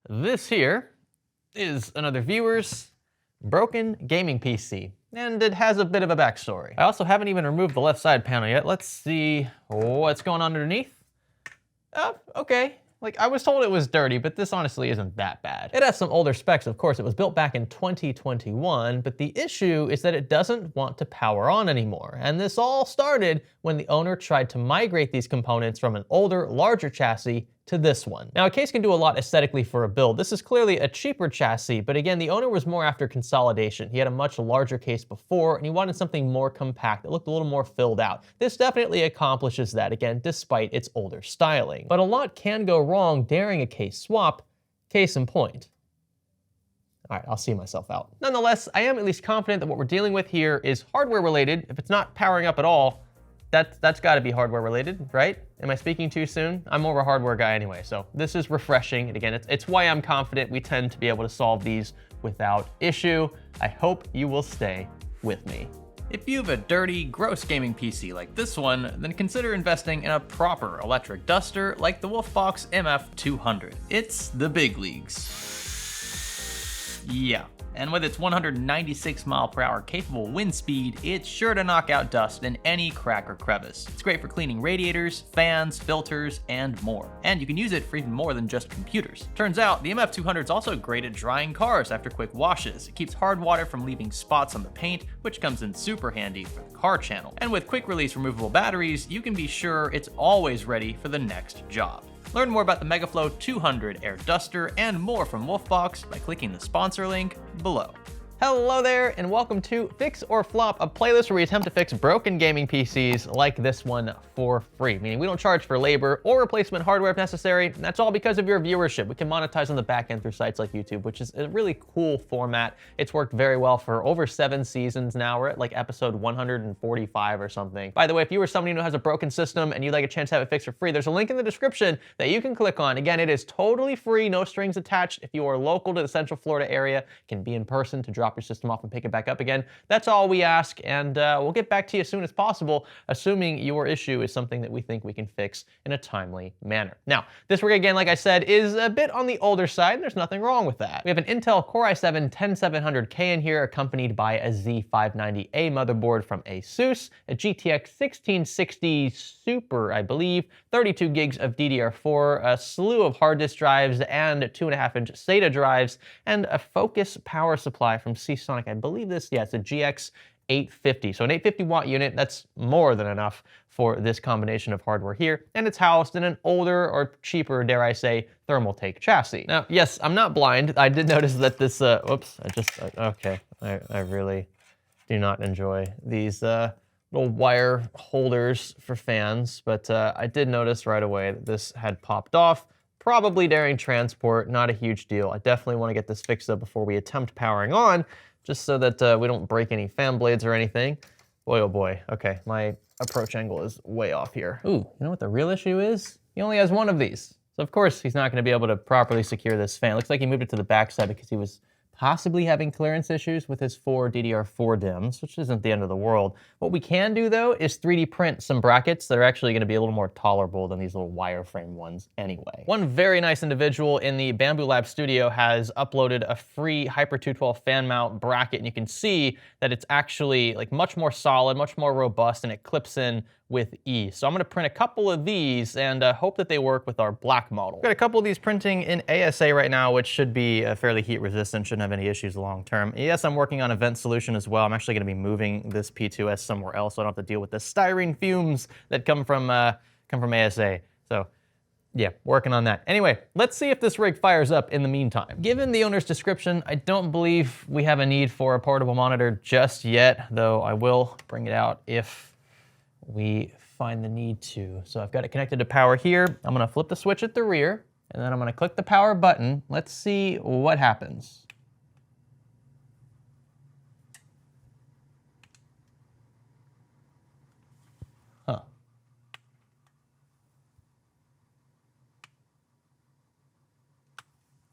This here is another viewer's broken gaming PC, and it has a bit of a backstory. I also haven't even removed the left side panel yet. Let's see what's going on underneath. Oh, okay. Like, I was told it was dirty, but this honestly isn't that bad. It has some older specs, of course. It was built back in 2021, but the issue is that it doesn't want to power on anymore. And this all started when the owner tried to migrate these components from an older, larger chassis to this one. Now, a case can do a lot aesthetically for a build. This is clearly a cheaper chassis, but again, the owner was more after consolidation. He had a much larger case before, and he wanted something more compact that looked a little more filled out. This definitely accomplishes that, again, despite its older styling. But a lot can go wrong during a case swap, case in point. All right, I'll see myself out. Nonetheless, I am at least confident that what we're dealing with here is hardware related. If it's not powering up at all, that's gotta be hardware related, right? Am I speaking too soon? I'm more of a hardware guy anyway, so this is refreshing. And again, it's why I'm confident we tend to be able to solve these without issue. I hope you will stay with me. If you have a dirty, gross gaming PC like this one, then consider investing in a proper electric duster like the Wolfbox MF200. It's the big leagues. Yeah. And with its 196 mph capable wind speed, it's sure to knock out dust in any crack or crevice. It's great for cleaning radiators, fans, filters, and more. And you can use it for even more than just computers. Turns out, the MF200 is also great at drying cars after quick washes. It keeps hard water from leaving spots on the paint, which comes in super handy for the car channel. And with quick release removable batteries, you can be sure it's always ready for the next job. Learn more about the MegaFlow 200 Air Duster and more from Wolfbox by clicking the sponsor link below. Hello there, and welcome to Fix or Flop, a playlist where we attempt to fix broken gaming PCs like this one for free, meaning we don't charge for labor or replacement hardware if necessary, and that's all because of your viewership. We can monetize on the back end through sites like YouTube, which is a really cool format. It's worked very well for over 7 seasons now. We're at like episode 145 or something. By the way, if you are somebody who has a broken system and you'd like a chance to have it fixed for free, there's a link in the description that you can click on. Again, it is totally free, no strings attached. If you are local to the Central Florida area, it can be in person to drop your system off and pick it back up again. That's all we ask, and we'll get back to you as soon as possible, assuming your issue is something that we think we can fix in a timely manner. Now, this rig, again, like I said, is a bit on the older side, and there's nothing wrong with that. We have an Intel Core i7-10700K in here, accompanied by a Z590A motherboard from ASUS, a GTX 1660 Super, I believe, 32 gigs of DDR4, a slew of hard disk drives, and 2.5-inch SATA drives, and a Focus power supply from Seasonic. I believe this, yeah, it's a GX 850. So an 850 watt unit, that's more than enough for this combination of hardware here. And it's housed in an older or cheaper, dare I say, Thermaltake chassis. Now, yes, I'm not blind. I did notice that this, whoops, okay. I really do not enjoy these little wire holders for fans, but I did notice right away that this had popped off. Probably during transport, not a huge deal. I definitely want to get this fixed up before we attempt powering on, just so that we don't break any fan blades or anything. Boy, oh boy. Okay, my approach angle is way off here. Ooh, you know what the real issue is? He only has one of these. So of course he's not going to be able to properly secure this fan. Looks like he moved it to the backside because he was possibly having clearance issues with his 4 DDR4 DIMMs, which isn't the end of the world. What we can do, though, is 3D print some brackets that are actually going to be a little more tolerable than these little wireframe ones anyway. One very nice individual in the Bamboo Lab studio has uploaded a free Hyper 212 fan mount bracket, and you can see that it's actually like much more solid, much more robust, and it clips in with ease. So I'm going to print a couple of these and hope that they work with our black model. We've got a couple of these printing in ASA right now, which should be fairly heat resistant, shouldn't have any issues long term. Yes, I'm working on a vent solution as well. I'm actually going to be moving this P2S somewhere else so I don't have to deal with the styrene fumes that come from ASA. So yeah, working on that. Anyway, let's see if this rig fires up in the meantime. Given the owner's description, I don't believe we have a need for a portable monitor just yet, though I will bring it out if we find the need to. So I've got it connected to power here. I'm gonna flip the switch at the rear, and then I'm gonna click the power button. Let's see what happens. Huh.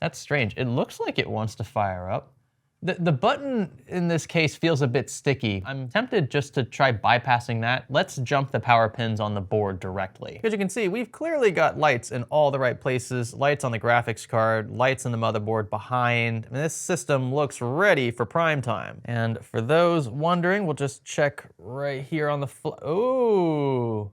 That's strange. It looks like it wants to fire up, The button in this case feels a bit sticky. I'm tempted just to try bypassing that. Let's jump the power pins on the board directly. As you can see, we've clearly got lights in all the right places, lights on the graphics card, lights in the motherboard behind. I mean, this system looks ready for prime time. And for those wondering, we'll just check right here on the ooh.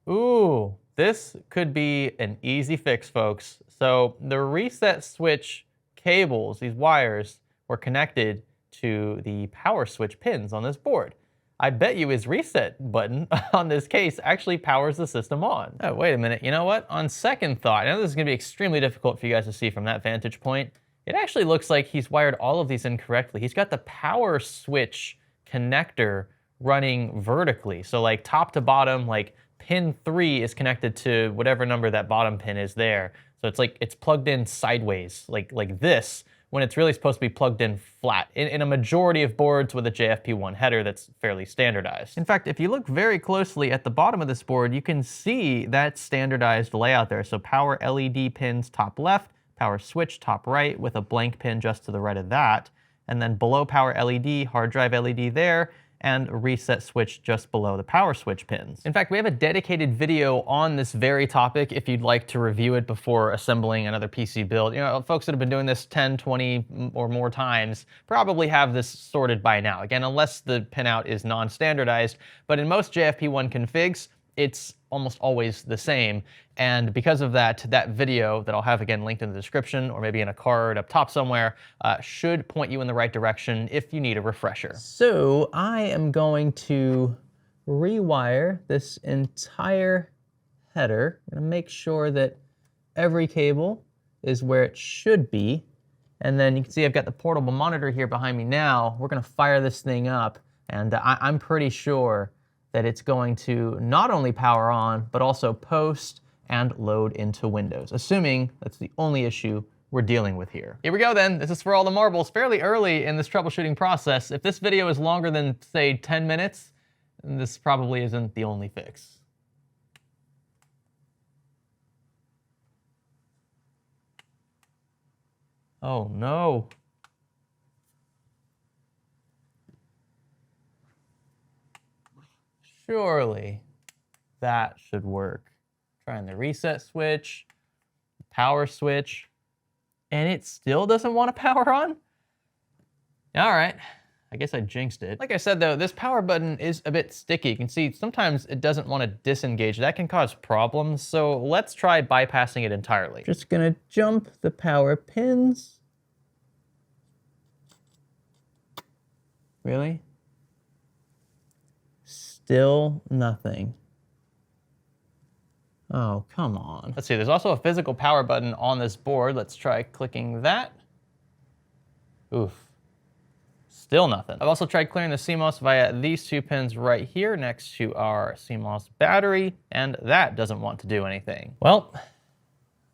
Ooh, this could be an easy fix, folks. So the reset switch cables, these wires, were connected to the power switch pins on this board. I bet you his reset button on this case actually powers the system on. Oh, wait a minute, you know what? On second thought, I know this is gonna be extremely difficult for you guys to see from that vantage point. It actually looks like he's wired all of these incorrectly. He's got the power switch connector running vertically. So like top to bottom, like pin 3 is connected to whatever number that bottom pin is there. So it's like it's plugged in sideways, like this, when it's really supposed to be plugged in flat in a majority of boards with a JFP1 header that's fairly standardized. In fact, if you look very closely at the bottom of this board, you can see that standardized layout there. So power LED pins top left, power switch top right with a blank pin just to the right of that, and then below power LED, hard drive LED there, and a reset switch just below the power switch pins. In fact, we have a dedicated video on this very topic if you'd like to review it before assembling another PC build. You know, folks that have been doing this 10, 20 or more times probably have this sorted by now. Again, unless the pinout is non-standardized, but in most JFP1 configs, it's almost always the same. And because of that, that video that I'll have again linked in the description or maybe in a card up top somewhere should point you in the right direction if you need a refresher. So I am going to rewire this entire header. I'm gonna make sure that every cable is where it should be. And then you can see I've got the portable monitor here behind me now. We're gonna fire this thing up, and I'm pretty sure that it's going to not only power on, but also post and load into Windows, assuming that's the only issue we're dealing with here. Here we go then. This is for all the marbles fairly early in this troubleshooting process. If this video is longer than, say, 10 minutes, then this probably isn't the only fix. Oh no. Surely that should work. Trying the reset switch, power switch, and it still doesn't want to power on? All right, I guess I jinxed it. Like I said though, this power button is a bit sticky. You can see sometimes it doesn't want to disengage. That can cause problems, so let's try bypassing it entirely. Just gonna jump the power pins. Really? Still nothing. Oh, come on. Let's see, there's also a physical power button on this board. Let's try clicking that. Oof. Still nothing. I've also tried clearing the CMOS via these two pins right here next to our CMOS battery, and that doesn't want to do anything. Well,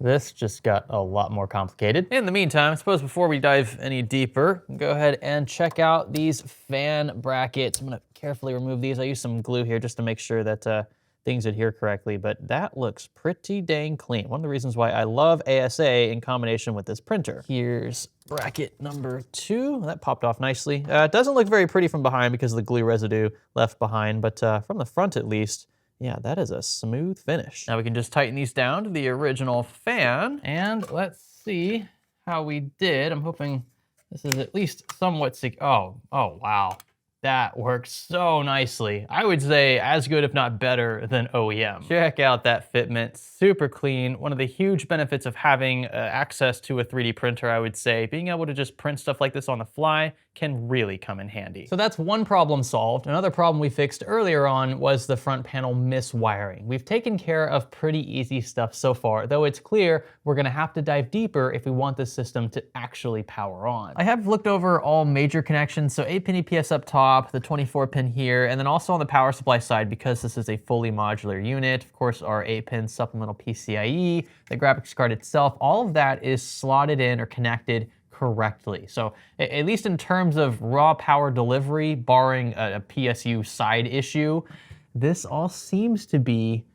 this just got a lot more complicated. In the meantime, I suppose before we dive any deeper, go ahead and check out these fan brackets. I'm gonna carefully remove these. I use some glue here just to make sure that things adhere correctly, but that looks pretty dang clean. One of the reasons why I love ASA in combination with this printer. Here's bracket number 2. That popped off nicely. It doesn't look very pretty from behind because of the glue residue left behind, but from the front at least, yeah, that is a smooth finish. Now we can just tighten these down to the original fan, and let's see how we did. I'm hoping this is at least somewhat oh wow. That works so nicely. I would say as good, if not better, than OEM. Check out that fitment, super clean. One of the huge benefits of having access to a 3D printer, I would say, being able to just print stuff like this on the fly can really come in handy. So that's one problem solved. Another problem we fixed earlier on was the front panel miswiring. We've taken care of pretty easy stuff so far, though it's clear we're gonna have to dive deeper if we want this system to actually power on. I have looked over all major connections, so 8-pin EPS up top, the 24-pin here, and then also on the power supply side, because this is a fully modular unit, of course, our 8-pin supplemental PCIe, the graphics card itself, all of that is slotted in or connected correctly. So at least in terms of raw power delivery, barring a PSU side issue, this all seems to be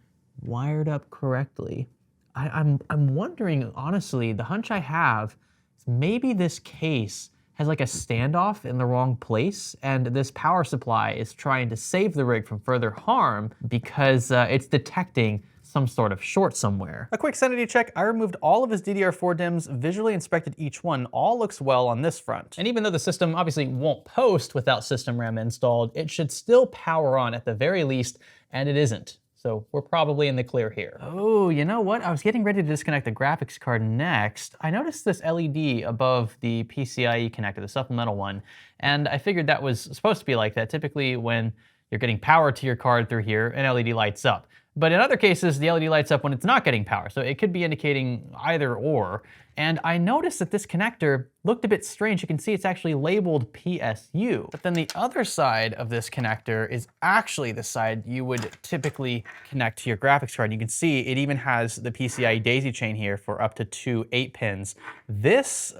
wired up correctly. I'm wondering, honestly, the hunch I have is maybe this case has like a standoff in the wrong place, and this power supply is trying to save the rig from further harm because it's detecting some sort of short somewhere. A quick sanity check, I removed all of his DDR4 DIMMs, visually inspected each one. All looks well on this front. And even though the system obviously won't post without system RAM installed, it should still power on at the very least, and it isn't. So we're probably in the clear here. Oh, you know what? I was getting ready to disconnect the graphics card next. I noticed this LED above the PCIe connector, the supplemental one, and I figured that was supposed to be like that. Typically when you're getting power to your card through here, an LED lights up. But in other cases, the LED lights up when it's not getting power, so it could be indicating either or. And I noticed that this connector looked a bit strange. You can see it's actually labeled PSU. But then the other side of this connector is actually the side you would typically connect to your graphics card. You can see it even has the PCIe daisy chain here for up to 2 8-pins. This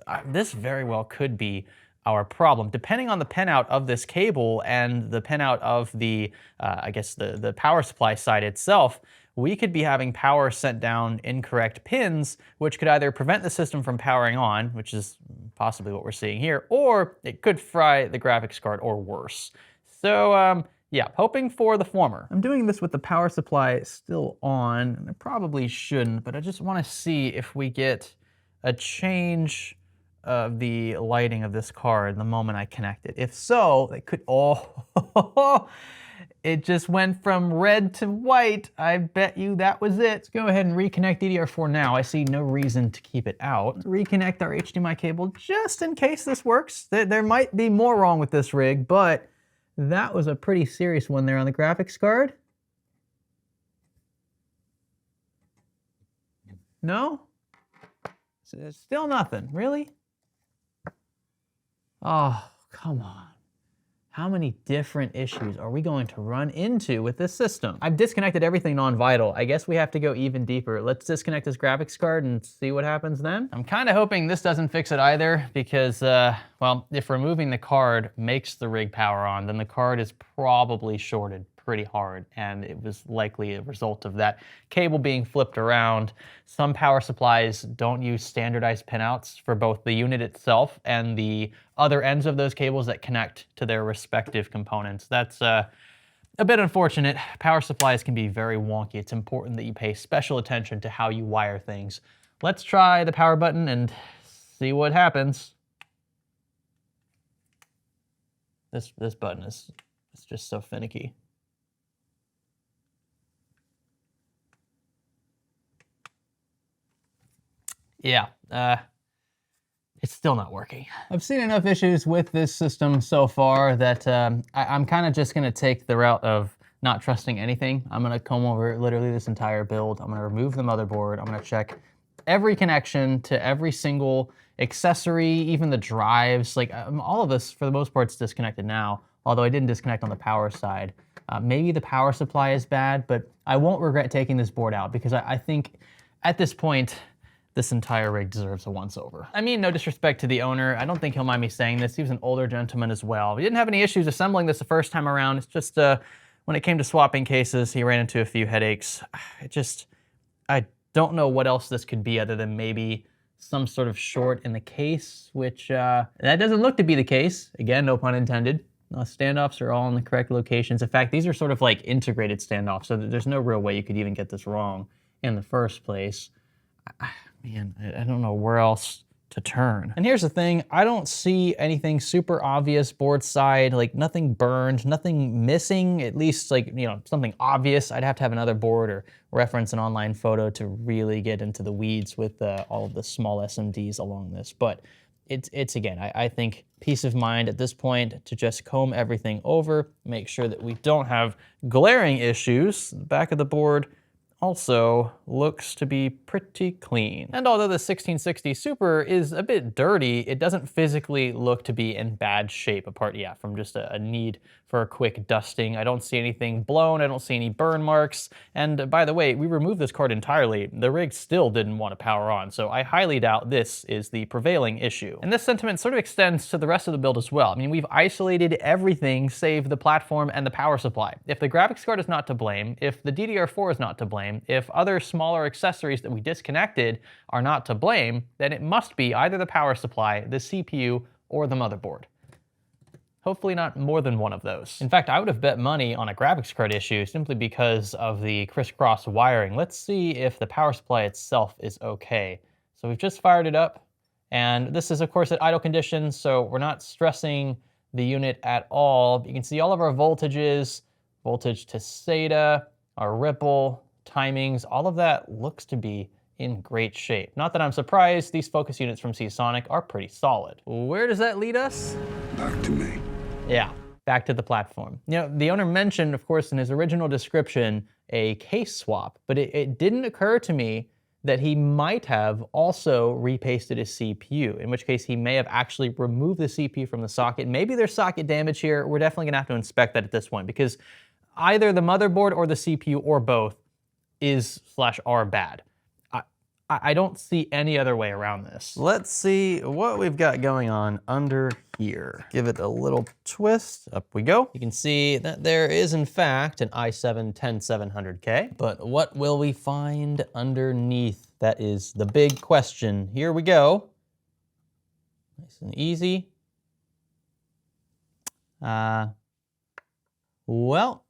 very well could be our problem. Depending on the pinout of this cable and the pinout of the, I guess the power supply side itself, we could be having power sent down incorrect pins, which could either prevent the system from powering on, which is possibly what we're seeing here, or it could fry the graphics card or worse. So yeah, hoping for the former. I'm doing this with the power supply still on, and I probably shouldn't, but I just want to see if we get a change of the lighting of this card the moment I connect it. If so, it could, oh, it just went from red to white. I bet you that was it. Let's go ahead and reconnect DDR4 now. I see no reason to keep it out. Reconnect our HDMI cable just in case this works. There might be more wrong with this rig, but that was a pretty serious one there on the graphics card. No? Still nothing, really? Oh, come on. How many different issues are we going to run into with this system? I've disconnected everything non-vital. I guess we have to go even deeper. Let's disconnect this graphics card and see what happens then. I'm kind of hoping this doesn't fix it either because, well, if removing the card makes the rig power on, then the card is probably shorted pretty hard, and it was likely a result of that cable being flipped around. Some power supplies don't use standardized pinouts for both the unit itself and the other ends of those cables that connect to their respective components. That's a bit unfortunate. Power supplies can be very wonky. It's important that you pay special attention to how you wire things. Let's try the power button and see what happens. This button is just so finicky. Yeah, it's still not working. I've seen enough issues with this system so far that I'm kind of just gonna take the route of not trusting anything. I'm gonna comb over literally this entire build. I'm gonna remove the motherboard. I'm gonna check every connection to every single accessory, even the drives. Like all of this, for the most part, is disconnected now, although I didn't disconnect on the power side. Maybe the power supply is bad, but I won't regret taking this board out because I think at this point, this entire rig deserves a once-over. I mean, no disrespect to the owner. I don't think he'll mind me saying this. He was an older gentleman as well. He didn't have any issues assembling this the first time around. It's just when it came to swapping cases, he ran into a few headaches. I don't know what else this could be other than maybe some sort of short in the case, which that doesn't look to be the case. Again, no pun intended. Standoffs are all in the correct locations. In fact, these are sort of like integrated standoffs, so there's no real way you could even get this wrong in the first place. Man, I don't know where else to turn. And here's the thing, I don't see anything super obvious board side, like nothing burned, nothing missing, at least like, you know, something obvious. I'd have to have another board or reference an online photo to really get into the weeds with all of the small SMDs along this. But it's again, I think peace of mind at this point to just comb everything over, make sure that we don't have glaring issues. The back of the board also looks to be pretty clean. And although the 1660 Super is a bit dirty, it doesn't physically look to be in bad shape, apart, yeah, from just a need for a quick dusting. I don't see anything blown, I don't see any burn marks, and by the way, we removed this card entirely. The rig still didn't want to power on, so I highly doubt this is the prevailing issue. And this sentiment sort of extends to the rest of the build as well. I mean, we've isolated everything save the platform and the power supply. If the graphics card is not to blame, if the DDR4 is not to blame, if other smaller accessories that we disconnected are not to blame, then it must be either the power supply, the CPU, or the motherboard. Hopefully not more than one of those. In fact, I would have bet money on a graphics card issue simply because of the crisscross wiring. Let's see if the power supply itself is okay. So we've just fired it up, and this is of course at idle conditions, so we're not stressing the unit at all. You can see all of our voltages, voltage to SATA, our ripple, timings, all of that looks to be in great shape. Not that I'm surprised, these focus units from Seasonic are pretty solid. Where does that lead us? Back to me. Yeah, back to the platform. You know, the owner mentioned, of course, in his original description, a case swap, but it didn't occur to me that he might have also repasted his CPU, in which case he may have actually removed the CPU from the socket. Maybe there's socket damage here. We're definitely gonna have to inspect that at this point, because either the motherboard or the CPU or both is/are bad. I don't see any other way around this. Let's see what we've got going on under here. Give it a little twist, up we go. You can see that there is in fact an i7-10700K, but what will we find underneath? That is the big question. Here we go. Nice and easy. Well,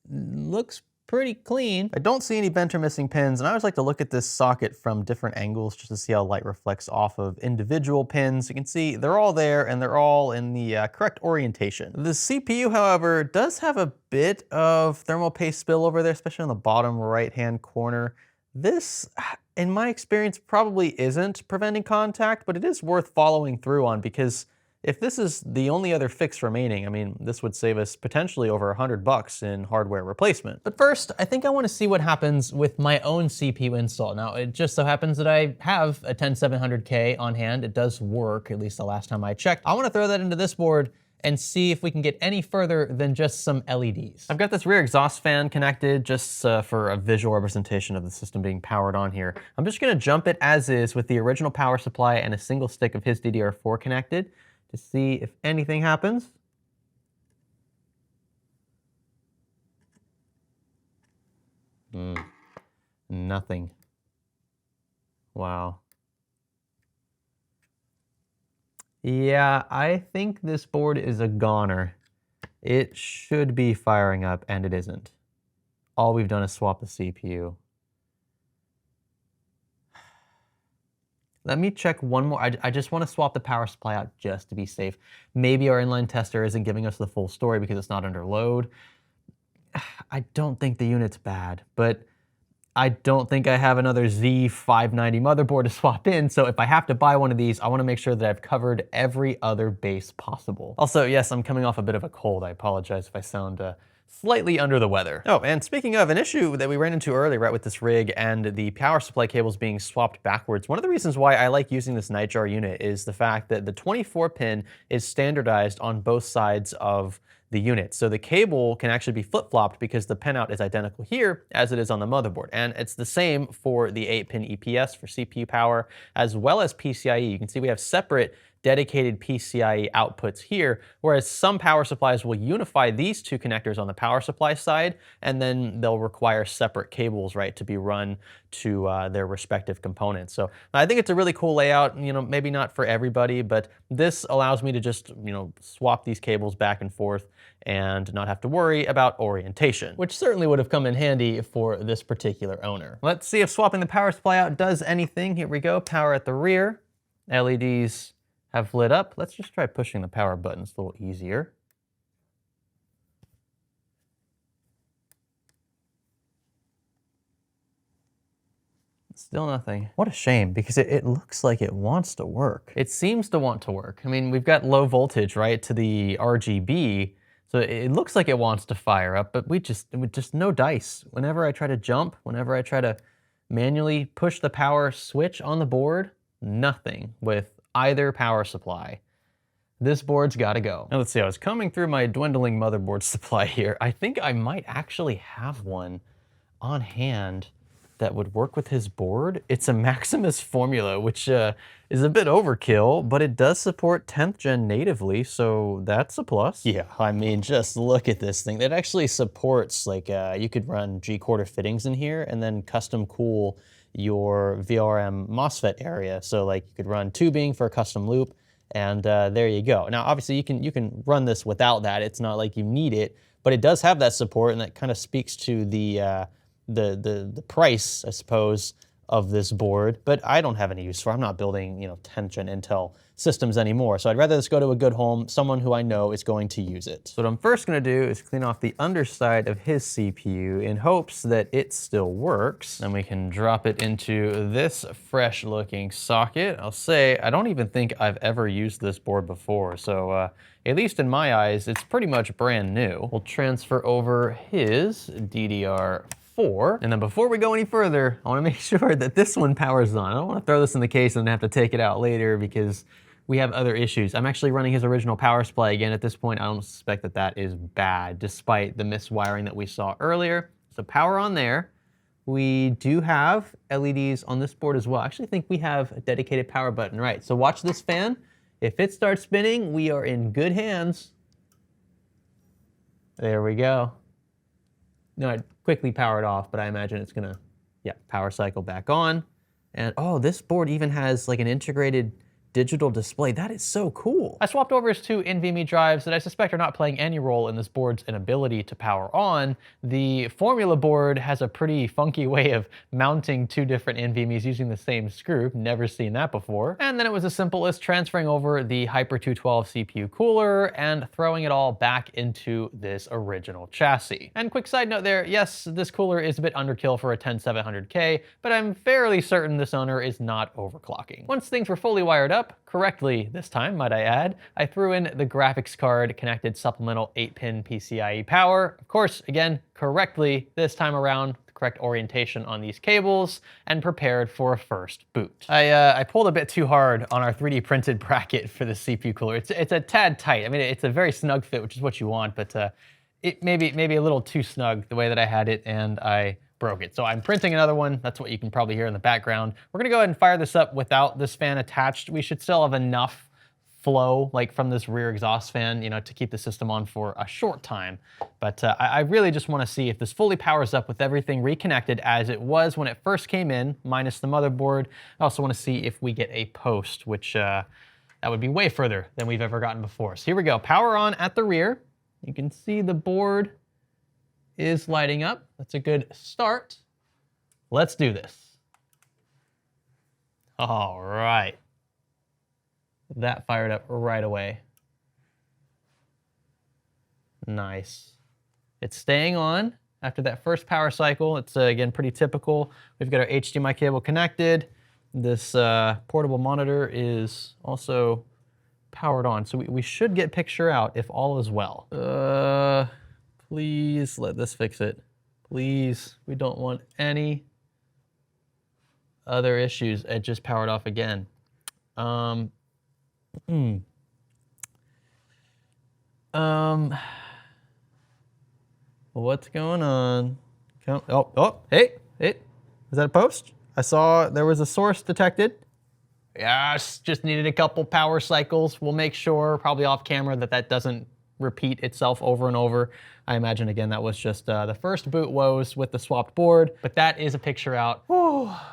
looks pretty clean. I don't see any bent or missing pins, and I always like to look at this socket from different angles just to see how light reflects off of individual pins. You can see they're all there and they're all in the correct orientation. The CPU, however, does have a bit of thermal paste spillover there, especially on the bottom right-hand corner. This, in my experience, probably isn't preventing contact, but it is worth following through on, because if this is the only other fix remaining, I mean, this would save us potentially over $100 in hardware replacement. But first, I think I want to see what happens with my own CPU install. Now, it just so happens that I have a 10700K on hand. It does work, at least the last time I checked. I want to throw that into this board and see if we can get any further than just some LEDs. I've got this rear exhaust fan connected just for a visual representation of the system being powered on here. I'm just gonna jump it as is with the original power supply and a single stick of his DDR4 connected to see if anything happens. Nothing. Wow. Yeah, I think this board is a goner. It should be firing up, and it isn't. All we've done is swap the CPU. Let me check one more. I just want to swap the power supply out just to be safe. Maybe our inline tester isn't giving us the full story because it's not under load. I don't think the unit's bad, but I don't think I have another Z590 motherboard to swap in, so if I have to buy one of these, I want to make sure that I've covered every other base possible. Also, yes, I'm coming off a bit of a cold. I apologize if I sound slightly under the weather. Oh, and speaking of an issue that we ran into earlier, right, with this rig and the power supply cables being swapped backwards, one of the reasons why I like using this Nightjar unit is the fact that the 24 pin is standardized on both sides of the unit. So the cable can actually be flip-flopped because the pinout is identical here as it is on the motherboard. And it's the same for the 8-pin EPS for CPU power, as well as PCIe. You can see we have separate dedicated PCIe outputs here, whereas some power supplies will unify these two connectors on the power supply side, and then they'll require separate cables, right, to be run to their respective components. So I think it's a really cool layout. You know, maybe not for everybody, but this allows me to just, you know, swap these cables back and forth and not have to worry about orientation, which certainly would have come in handy for this particular owner. Let's see if swapping the power supply out does anything. Here we go, power at the rear. LEDs have lit up. Let's just try pushing the power button. It's a little easier. Still nothing. What a shame, because it looks like it wants to work. It seems to want to work. I mean, we've got low voltage, right, to the RGB, so it looks like it wants to fire up, but with just no dice. Whenever I try to jump, whenever I try to manually push the power switch on the board, nothing with either power supply. This board's gotta go. Now let's see, I was combing through my dwindling motherboard supply here. I think I might actually have one on hand that would work with his board. It's a Maximus formula, which is a bit overkill, but it does support 10th gen natively, so that's a plus. Yeah, I mean, just look at this thing. It actually supports, like, you could run G-quarter fittings in here and then custom cool your VRM MOSFET area. So like you could run tubing for a custom loop And there you go. Now, obviously, you can run this without that. It's not like you need it, but it does have that support, and that kind of speaks to the price, I suppose, of this board. But I don't have any use for it. I'm not building 10th gen Intel systems anymore. So I'd rather this go to a good home, someone who I know is going to use it. So what I'm first going to do is clean off the underside of his CPU in hopes that it still works. Then we can drop it into this fresh looking socket. I'll say I don't even think I've ever used this board before. So at least in my eyes, it's pretty much brand new. We'll transfer over his DDR4. And then before we go any further, I want to make sure that this one powers on. I don't want to throw this in the case and have to take it out later because we have other issues. I'm actually running his original power supply again. At this point, I don't suspect that that is bad, despite the miswiring that we saw earlier. So power on there. We do have LEDs on this board as well. I actually think we have a dedicated power button, right? So watch this fan. If it starts spinning, we are in good hands. There we go. No, I'd quickly power it off, but I imagine it's gonna, power cycle back on. And oh, this board even has like an integrated digital display. That is so cool. I swapped over his two NVMe drives that I suspect are not playing any role in this board's inability to power on. The Formula board has a pretty funky way of mounting two different NVMe's using the same screw. Never seen that before. And then it was as simple as transferring over the Hyper 212 CPU cooler and throwing it all back into this original chassis. And quick side note there, yes, this cooler is a bit underkill for a 10700K, but I'm fairly certain this owner is not overclocking. Once things were fully wired up, correctly this time, might I add, I threw in the graphics card connected supplemental 8-pin PCIe power. Of course, again, correctly this time around, the correct orientation on these cables, and prepared for a first boot. I pulled a bit too hard on our 3D printed bracket for the CPU cooler. It's a tad tight. I mean, it's a very snug fit, which is what you want, but it maybe a little too snug the way that I had it, and I broke it. So I'm printing another one. That's what you can probably hear in the background. We're gonna go ahead and fire this up without this fan attached. We should still have enough flow like from this rear exhaust fan, to keep the system on for a short time. But I really just wanna see if this fully powers up with everything reconnected as it was when it first came in, minus the motherboard. I also wanna see if we get a post, which that would be way further than we've ever gotten before. So here we go, power on at the rear. You can see the board is lighting up. That's a good start. Let's do this. All right. That fired up right away. Nice. It's staying on after that first power cycle. It's again pretty typical. We've got our HDMI cable connected. This portable monitor is also powered on. So we should get picture out if all is well. Please let this fix it. Please, we don't want any other issues. It just powered off again. What's going on? Hey, is that a post? I saw there was a source detected. Yes, just needed a couple power cycles. We'll make sure, probably off camera, that doesn't repeat itself over and over. I imagine, again, that was just the first boot woes with the swapped board, but that is a picture out,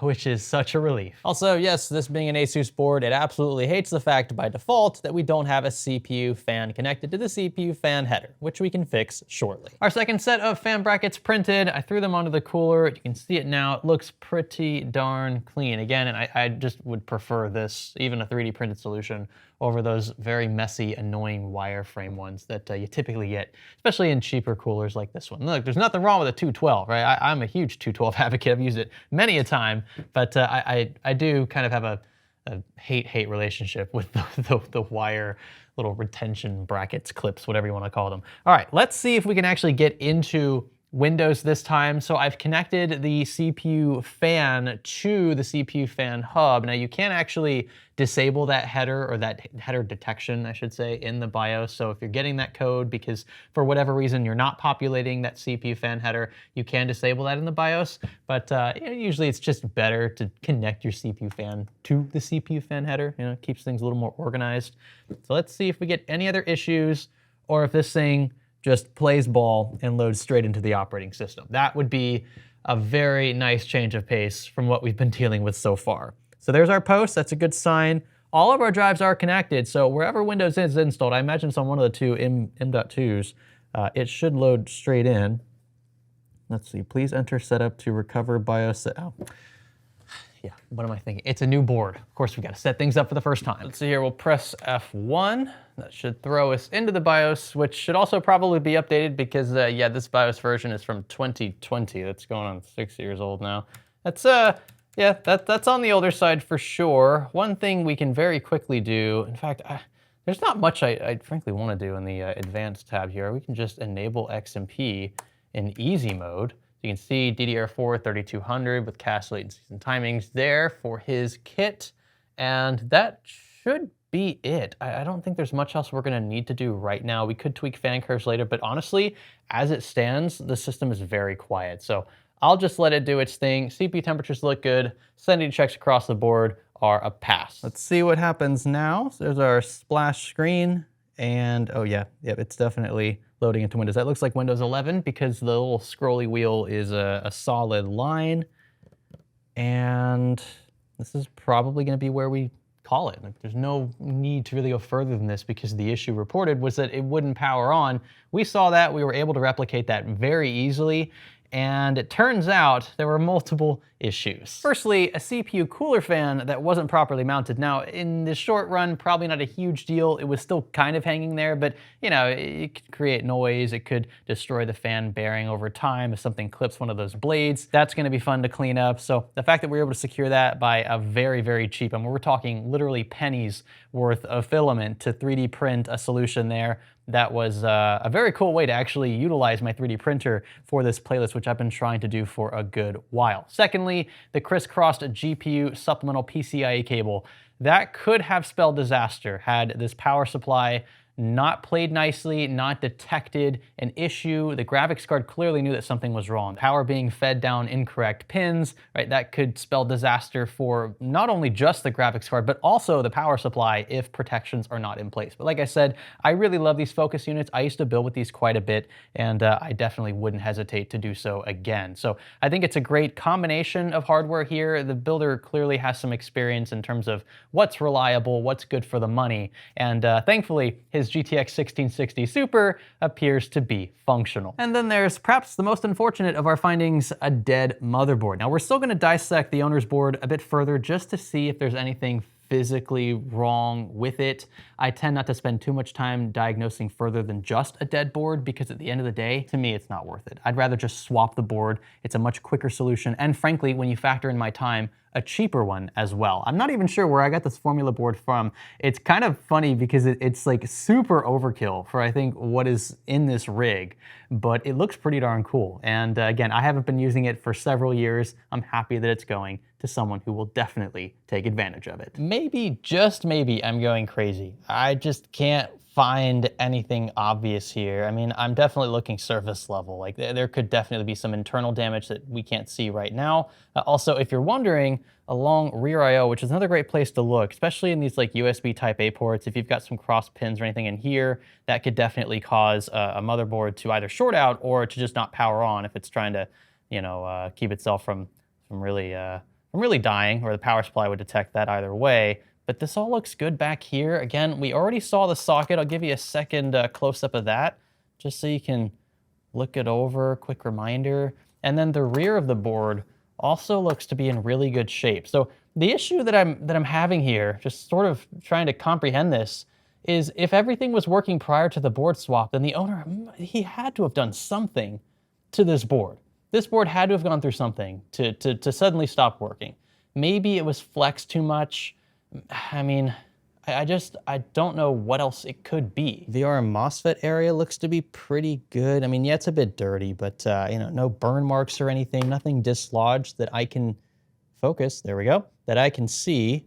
which is such a relief. Also, yes, this being an Asus board, it absolutely hates the fact by default that we don't have a CPU fan connected to the CPU fan header, which we can fix shortly. Our second set of fan brackets printed. I threw them onto the cooler. You can see it now. It looks pretty darn clean. Again, and I just would prefer this, even a 3D printed solution, over those very messy, annoying wireframe ones that you typically get, especially in cheaper coolers like this one. Look, there's nothing wrong with a 212, right? I'm a huge 212 advocate. I've used it many a time, but I do kind of have a hate-hate relationship with the wire little retention brackets, clips, whatever you want to call them. All right, let's see if we can actually get into Windows this time. So I've connected the CPU fan to the CPU fan hub. Now you can't actually disable that header, or that header detection, I should say, in the BIOS. So if you're getting that code because for whatever reason you're not populating that CPU fan header, you can disable that in the BIOS. But usually it's just better to connect your CPU fan to the CPU fan header. It keeps things a little more organized. So let's see if we get any other issues, or if this thing just plays ball and loads straight into the operating system. That would be a very nice change of pace from what we've been dealing with so far. So there's our post. That's a good sign. all of our drives are connected, so wherever Windows is installed, I imagine it's on one of the two M.2s, it should load straight in. Let's see, please enter setup to recover BIOS. Oh. Yeah, what am I thinking? It's a new board. Of course, we got to set things up for the first time. Let's see here, we'll press F1. That should throw us into the BIOS, which should also probably be updated because, yeah, this BIOS version is from 2020. That's going on 6 years old now. That's, yeah, that's on the older side for sure. One thing we can very quickly do, in fact, there's not much I frankly want to do in the advanced tab here. We can just enable XMP in easy mode. You can see DDR4 3200 with cache latencies and timings there for his kit. And that should be it. I don't think there's much else we're gonna need to do right now. We could tweak fan curves later, but honestly, as it stands, the system is very quiet. So I'll just let it do its thing. CPU temperatures look good. Sanity checks across the board are a pass. Let's see what happens now. So there's our splash screen. And oh yeah, yep, it's definitely loading into Windows. That looks like Windows 11 because the little scrolly wheel is a solid line. And this is probably gonna be where we call it. Like, there's no need to really go further than this because the issue reported was that it wouldn't power on. We saw that, we were able to replicate that very easily. And it turns out there were multiple issues. Firstly, a CPU cooler fan that wasn't properly mounted. Now, in the short run, probably not a huge deal. It was still kind of hanging there, but you know, it could create noise. It could destroy the fan bearing over time if something clips one of those blades. That's gonna be fun to clean up. So the fact that we were able to secure that by a very, very cheap, and we're talking literally pennies worth of filament to 3D print a solution there. That was a very cool way to actually utilize my 3D printer for this playlist, which I've been trying to do for a good while. Secondly, the crisscrossed GPU supplemental PCIe cable. That could have spelled disaster had this power supply not played nicely, not detected an issue. The graphics card clearly knew that something was wrong. Power being fed down incorrect pins, right? That could spell disaster for not only just the graphics card, but also the power supply if protections are not in place. But like I said, I really love these focus units. I used to build with these quite a bit, and I definitely wouldn't hesitate to do so again. So I think it's a great combination of hardware here. The builder clearly has some experience in terms of what's reliable, what's good for the money, and thankfully, his GTX 1660 Super appears to be functional. And then there's perhaps the most unfortunate of our findings, a dead motherboard. Now we're still gonna dissect the owner's board a bit further just to see if there's anything physically wrong with it. I tend not to spend too much time diagnosing further than just a dead board because at the end of the day, to me, it's not worth it. I'd rather just swap the board. It's a much quicker solution. And frankly, when you factor in my time, a cheaper one as well. I'm not even sure where I got this formula board from. It's kind of funny because it's like super overkill for I think what is in this rig, but it looks pretty darn cool. And again, I haven't been using it for several years. I'm happy that it's going to someone who will definitely take advantage of it. Maybe, just maybe, I'm going crazy. I just can't find anything obvious here. I mean, I'm definitely looking surface level. Like there could definitely be some internal damage that we can't see right now. Also, if you're wondering, along rear I/O, which is another great place to look, especially in these like USB type A ports, if you've got some cross pins or anything in here, that could definitely cause a motherboard to either short out or to just not power on if it's trying to, you know, keep itself from really dying, or the power supply would detect that either way. But this all looks good back here. Again, we already saw the socket. I'll give you a second close-up of that, just so you can look it over, quick reminder. And then the rear of the board also looks to be in really good shape. So the issue that I'm having here, just sort of trying to comprehend this, is if everything was working prior to the board swap, then the owner, he had to have done something to this board. This board had to have gone through something to suddenly stop working. Maybe it was flexed too much. I mean, I don't know what else it could be. VR MOSFET area looks to be pretty good. I mean, yeah, it's a bit dirty, but you know, no burn marks or anything, nothing dislodged that I can focus, there we go, that I can see.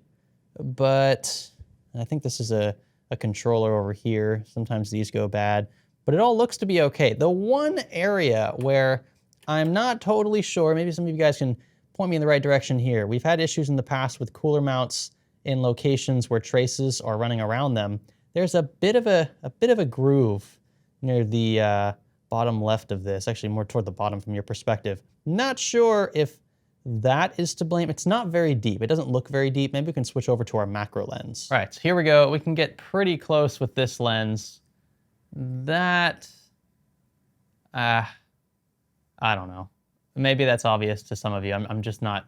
But I think this is a controller over here. Sometimes these go bad, but it all looks to be okay. The one area where I'm not totally sure, maybe some of you guys can point me in the right direction here. We've had issues in the past with cooler mounts in locations where traces are running around them. There's a bit of a groove near the bottom left of this, actually more toward the bottom from your perspective. Not sure if that is to blame. It's not very deep. It doesn't look very deep. Maybe we can switch over to our macro lens. All right, so here we go. We can get pretty close with this lens. That, I don't know. Maybe that's obvious to some of you. I'm just not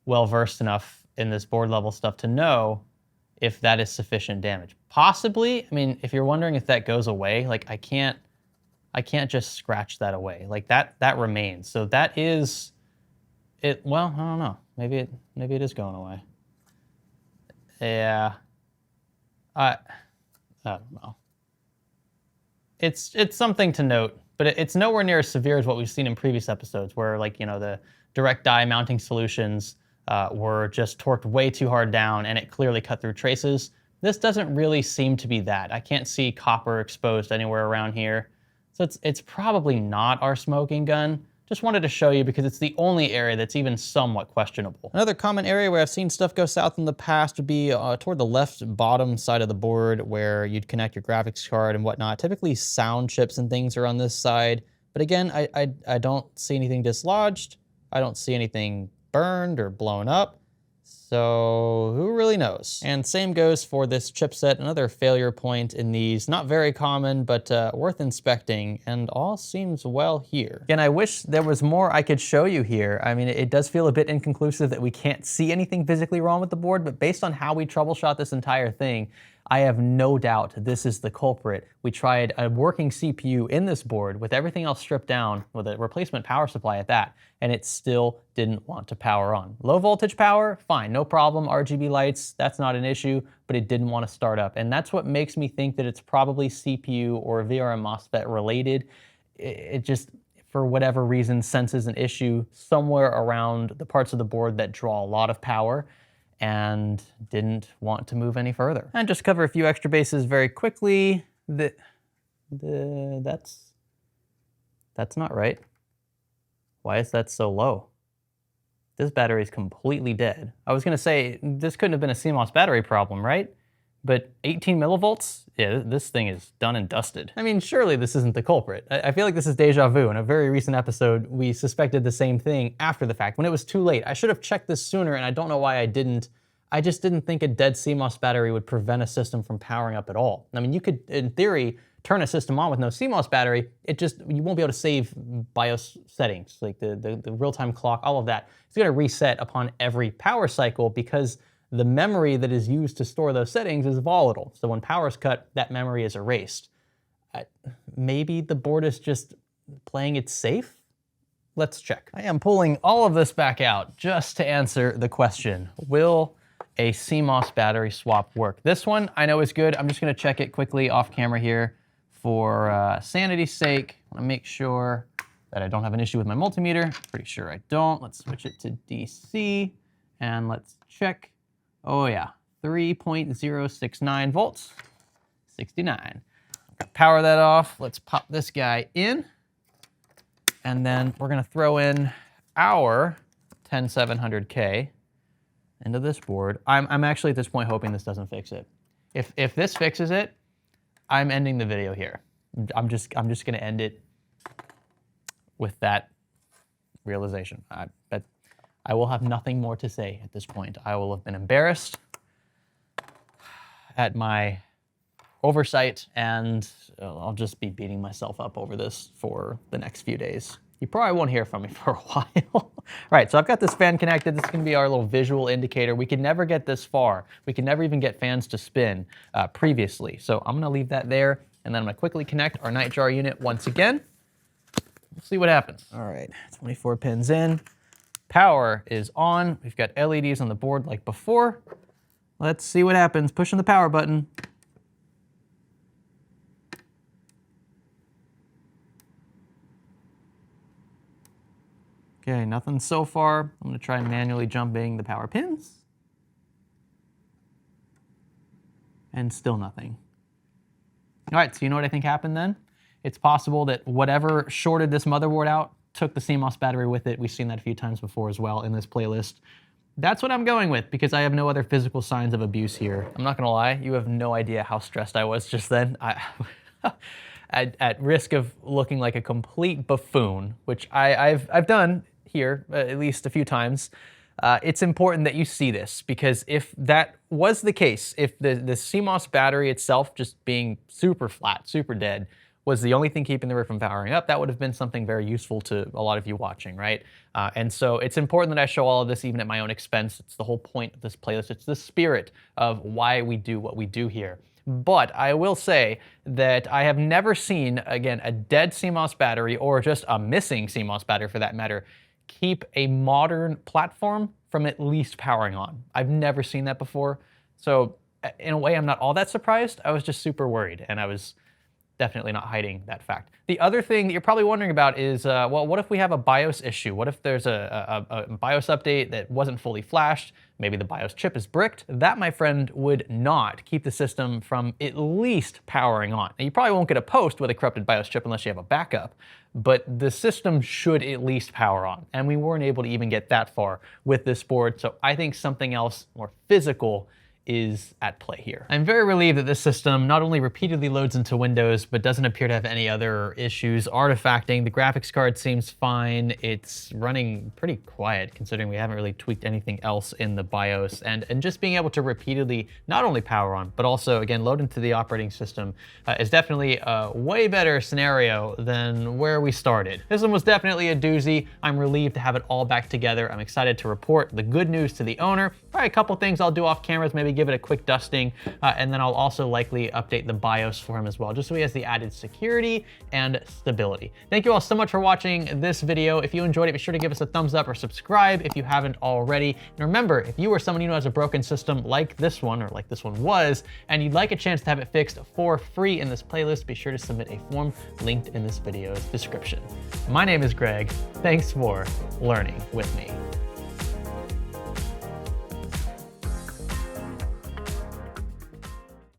well-versed enough in this board level stuff to know if that is sufficient damage. Possibly, I mean, if you're wondering if that goes away, like I can't just scratch that away. Like that remains. So that is it. Well, I don't know. Maybe it is going away. Yeah. I don't know. It's something to note, but it's nowhere near as severe as what we've seen in previous episodes, where like, you know, the direct die mounting solutions were just torqued way too hard down and it clearly cut through traces. This doesn't really seem to be that. I can't see copper exposed anywhere around here. So it's probably not our smoking gun. Just wanted to show you because it's the only area that's even somewhat questionable. Another common area where I've seen stuff go south in the past would be toward the left bottom side of the board where you'd connect your graphics card and whatnot. Typically sound chips and things are on this side. But again, I don't see anything dislodged. I don't see anything burned or blown up. So who really knows? And same goes for this chipset, another failure point in these. Not very common, but worth inspecting, and all seems well here. Again, I wish there was more I could show you here. I mean, it does feel a bit inconclusive that we can't see anything physically wrong with the board, but based on how we troubleshot this entire thing, I have no doubt this is the culprit. We tried a working CPU in this board with everything else stripped down with a replacement power supply at that, and it still didn't want to power on. Low voltage power, fine, no problem. RGB lights, that's not an issue, but it didn't want to start up. And that's what makes me think that it's probably CPU or VRM MOSFET related. It just, for whatever reason, senses an issue somewhere around the parts of the board that draw a lot of power, and didn't want to move any further. And just cover a few extra bases very quickly. That's not right. Why is that so low? This battery is completely dead. I was gonna say, this couldn't have been a CMOS battery problem, right? But 18 millivolts? Yeah, this thing is done and dusted. I mean, surely this isn't the culprit. I feel like this is deja vu. In a very recent episode, we suspected the same thing after the fact, when it was too late. I should have checked this sooner, and I don't know why I didn't. I just didn't think a dead CMOS battery would prevent a system from powering up at all. I mean, you could, in theory, turn a system on with no CMOS battery. You won't be able to save BIOS settings, like the real-time clock, all of that. It's gonna reset upon every power cycle because the memory that is used to store those settings is volatile. So when power's cut, that memory is erased. Maybe the board is just playing it safe? Let's check. I am pulling all of this back out just to answer the question, will a CMOS battery swap work? This one I know is good. I'm just gonna check it quickly off camera here for sanity's sake. I wanna make sure that I don't have an issue with my multimeter. Pretty sure I don't. Let's switch it to DC and let's check. Oh yeah, 3.069 volts, 69. Power that off. Let's pop this guy in. And then we're gonna throw in our 10700K into this board. I'm actually at this point hoping this doesn't fix it. If this fixes it, I'm ending the video here. I'm just gonna end it with that realization. I will have nothing more to say at this point. I will have been embarrassed at my oversight, and I'll just be beating myself up over this for the next few days. You probably won't hear from me for a while. All right, so I've got this fan connected. This is gonna be our little visual indicator. We could never get this far. We could never even get fans to spin previously. So I'm gonna leave that there, and then I'm gonna quickly connect our nightjar unit once again. We'll see what happens. All right, 24 pins in. Power is on. We've got LEDs on the board like before. Let's see what happens. Pushing the power button. Okay, nothing so far. I'm gonna try manually jumping the power pins. And still nothing. All right, so you know what I think happened then? It's possible that whatever shorted this motherboard out took the CMOS battery with it. We've seen that a few times before as well in this playlist. That's what I'm going with because I have no other physical signs of abuse here. I'm not gonna lie, you have no idea how stressed I was just then. At risk of looking like a complete buffoon, which I've done here at least a few times, it's important that you see this, because if that was the case, if the CMOS battery itself just being super flat, super dead, was the only thing keeping the roof from powering up, that would have been something very useful to a lot of you watching, right? And so it's important that I show all of this even at my own expense. It's the whole point of this playlist. It's the spirit of why we do what we do here. But I will say that I have never seen, again, a dead CMOS battery, or just a missing CMOS battery for that matter, keep a modern platform from at least powering on. I've never seen that before. So in a way, I'm not all that surprised. I was just super worried, and I was definitely not hiding that fact. The other thing that you're probably wondering about is, well, what if we have a BIOS issue? What if there's a BIOS update that wasn't fully flashed? Maybe the BIOS chip is bricked. That, my friend, would not keep the system from at least powering on. Now, you probably won't get a post with a corrupted BIOS chip unless you have a backup, but the system should at least power on. And we weren't able to even get that far with this board, so I think something else more physical is at play here. I'm very relieved that this system not only repeatedly loads into Windows, but doesn't appear to have any other issues artifacting. The graphics card seems fine. It's running pretty quiet considering we haven't really tweaked anything else in the BIOS. And just being able to repeatedly not only power on, but also, again, load into the operating system is definitely a way better scenario than where we started. This one was definitely a doozy. I'm relieved to have it all back together. I'm excited to report the good news to the owner. Probably a couple things I'll do off cameras, maybe give it a quick dusting, and then I'll also likely update the BIOS for him as well, just so he has the added security and stability. Thank you all so much for watching this video. If you enjoyed it, be sure to give us a thumbs up or subscribe if you haven't already. And remember, if you or someone you know has a broken system like this one, or like this one was, and you'd like a chance to have it fixed for free in this playlist, be sure to submit a form linked in this video's description. My name is Greg. Thanks for learning with me.